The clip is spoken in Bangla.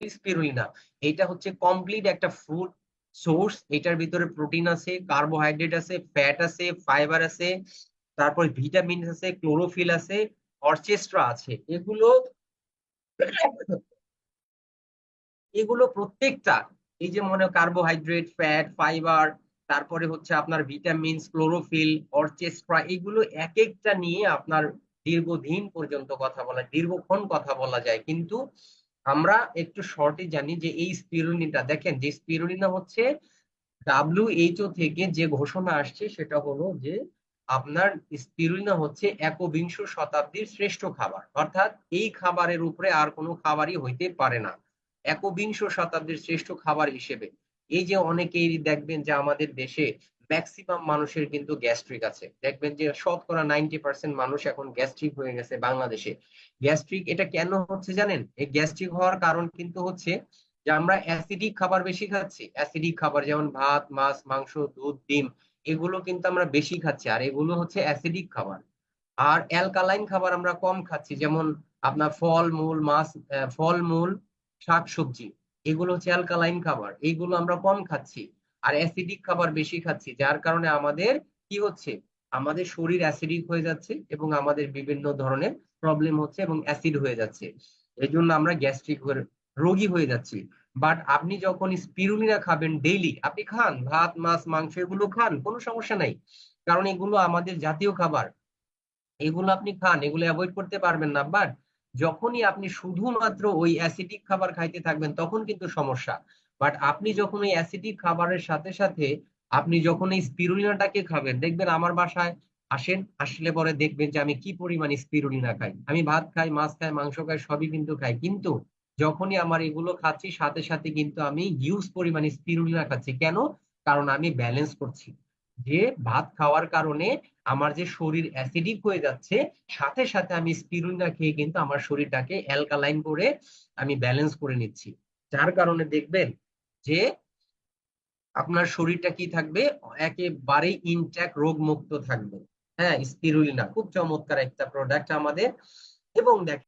স্পিরুলিনা এটা হচ্ছে কমপ্লিট একটা ফুড সোর্স। এটার ভিতরে প্রোটিন আছে, কার্বোহাইড্রেট আছে, ফ্যাট আছে, ফাইবার আছে, তারপর ভিটামিন আছে, ক্লোরোফিল আছে, অর্চেস্ট্রা আছে। এগুলো এগুলো প্রত্যেকটা, এই যে মনে কার্বোহাইড্রেট, ফ্যাট, ফাইবার, তারপরে হচ্ছে আপনার ভিটামিনস, ক্লোরোফিল, অর্চেস্ট্রা, এগুলো এক একটা নিয়ে আপনার দীর্ঘদিন পর্যন্ত কথা বলা, দীর্ঘক্ষণ কথা বলা যায়। কিন্তু আমরা একটু শর্টে জানি যে এই স্পিরুলিনাটা দেখেন, যে স্পিরুলিনা হচ্ছে WHO থেকে যে ঘোষণা আসছে সেটা হলো যে আপনার স্পিরুলিনা হচ্ছে একবিংশ শতাব্দীর শ্রেষ্ঠ খাবার, অর্থাৎ এই খাবারের উপরে আর কোনো খাবারই হইতে পারে না একবিংশ শতাব্দীর শ্রেষ্ঠ খাবার হিসেবে। এই যে অনেকেই দেখবেন যে আমাদের দেশে ম্যাক্সিমাম মানুষের কিন্তু গ্যাস্ট্রিক আছে, দেখবেন যে শতকরা 90% মানুষ এখন গ্যাস্ট্রিক হয়ে গেছে বাংলাদেশে। গ্যাস্ট্রিক এটা কেন হচ্ছে জানেন? এই গ্যাস্ট্রিক হওয়ার কারণ কিন্তু হচ্ছে যে আমরা অ্যাসিডিক খাবার বেশি খাচ্ছি। অ্যাসিডিক খাবার যেমন ভাত, মাছ, মাংস, দুধ, ডিম, এগুলো কিন্তু আমরা বেশি খাচ্ছি, আর এগুলো হচ্ছে অ্যাসিডিক খাবার। আর অ্যালকালাইন খাবার আমরা কম খাচ্ছি, যেমন আপনার ফল মূল, মাছ, ফল মূল, শাকসবজি, এগুলো হচ্ছে অ্যালকালাইন খাবার, এইগুলো আমরা কম খাচ্ছি। আর অ্যাসিডিক খাবার বেশি খাচ্ছি, যার কারণে আমাদের কি হচ্ছে, আমাদের শরীর অ্যাসিডিক হয়ে যাচ্ছে এবং আমাদের বিভিন্ন ধরনের প্রবলেম হচ্ছে এবং অ্যাসিড হয়ে যাচ্ছে। এই জন্য আমরা গ্যাস্ট্রিক রোগী হয়ে যাচ্ছি। বাট আপনি যখন স্পিরুলিনা খাবেন ডেইলি, আপনি খান ভাত, মাছ, মাংস, এগুলো খান, কোনো সমস্যা নাই, কারণ এগুলো আমাদের জাতীয় খাবার, এগুলো আপনি খান, এগুলো অ্যাভয়েড করতে পারবেন না। বাট যখনই আপনি শুধুমাত্র ওই অ্যাসিডিক খাবার খাইতে থাকবেন তখন কিন্তু সমস্যা। বাট আপনি যখন ওই অ্যাসিডিক খাবারের সাথে সাথে আপনি যখন এই স্পিরুলিনাটাকে খাবেন, দেখবেন আমার বাসায় আসেন, আসলে পরে দেখবেন যে আমি কি পরিমাণ স্পিরুলিনা খাই। আমি ভাত খাই, মাছ খাই, মাংস খাই, সবই কিন্তু খাই, কিন্তু যখনই আমার এগুলো খাচ্ছি সাথে সাথে কিন্তু আমি হিউজ পরিমাণ স্পিরুলিনা খাচ্ছি। কেন? কারণ আমি ব্যালেন্স করছি। যে ভাত খাওয়ার কারণে আমার যে শরীর অ্যাসিডিক হয়ে যাচ্ছে, সাথে সাথে আমি স্পিরুলিনা খেয়ে কিন্তু আমার শরীরটাকে অ্যালকালাইন করে আমি ব্যালেন্স করে নিচ্ছি। যার কারণে দেখবেন যে আপনার শরীরটা কি থাকবে, একেবারেই ইনট্যাক্ট, রোগ মুক্ত থাকবে। হ্যাঁ, স্পিরুলিনা খুব চমৎকার একটা প্রোডাক্ট আমাদের। এবং দেখ